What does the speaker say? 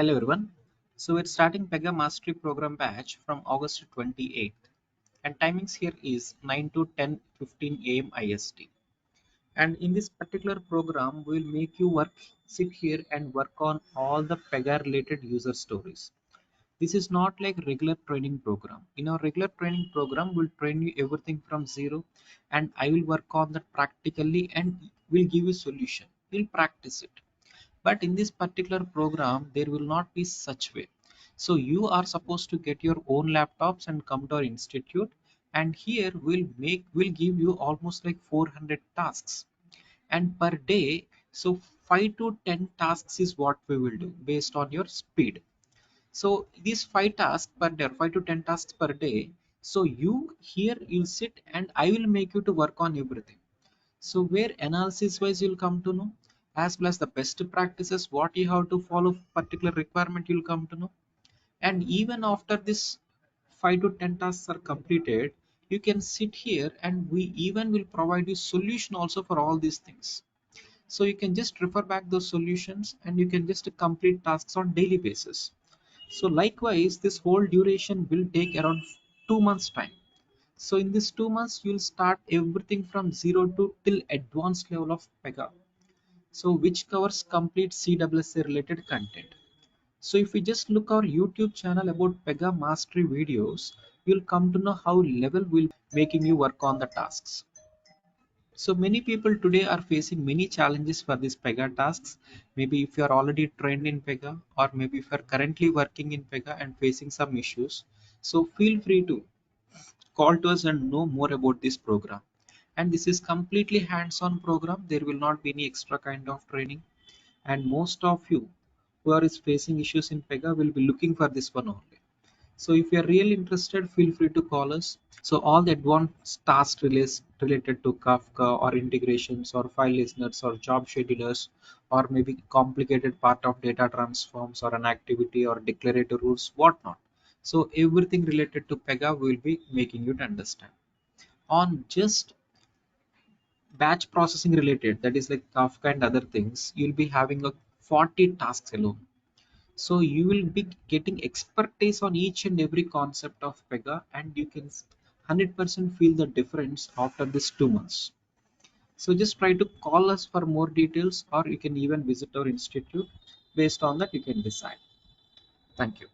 Hello everyone. So we're starting Pega Mastery Program batch from August 28th, and timings here is 9 to 10:15 a.m. IST. And in this particular program, we'll make you sit here and work on all the Pega related user stories. This is not like regular training program. In our regular training program, we'll train you everything from zero, and I will work on that practically and will give you solution. We'll practice it, but in this particular program there will not be such way. So you are supposed to get your own laptops and come to our institute, and here we'll give you almost like 400 tasks, and per day, so 5 to 10 tasks is what we will do based on your speed. So these 5 tasks per day, 5 to 10 tasks per day, so you here you'll sit and I will make you to work on everything. So where analysis wise you'll come to know, as well as the best practices, what you have to follow, particular requirement you'll come to know. And even after this 5 to 10 tasks are completed, you can sit here and we even will provide you solution also for all these things. So you can just refer back those solutions and you can just complete tasks on daily basis. So likewise, this whole duration will take around 2 months time. So in this 2 months, you'll start everything from zero to till advanced level of Pega. So which covers complete CWSA related content. So if we just look our YouTube channel about Pega Mastery videos, you'll come to know how level will making you work on the tasks. So many people today are facing many challenges for these Pega tasks. Maybe if you are already trained in Pega, or maybe if you are currently working in Pega and facing some issues. So feel free to call to us and know more about this program. And this is completely hands-on program. There will not be any extra kind of training, and most of you who are facing issues in Pega will be looking for this one only. So if you are really interested, feel free to call us. So all the advanced tasks related to Kafka or integrations or file listeners or job schedulers, or maybe complicated part of data transforms or an activity or declarative rules, whatnot. So everything related to Pega will be making you to understand. On just batch processing related, that is like Kafka and other things, you'll be having a 40 tasks alone. So you will be getting expertise on each and every concept of Pega, and you can 100% feel the difference after this 2 months. So just try to call us for more details, or you can even visit our institute. Based on that, you can decide. Thank you.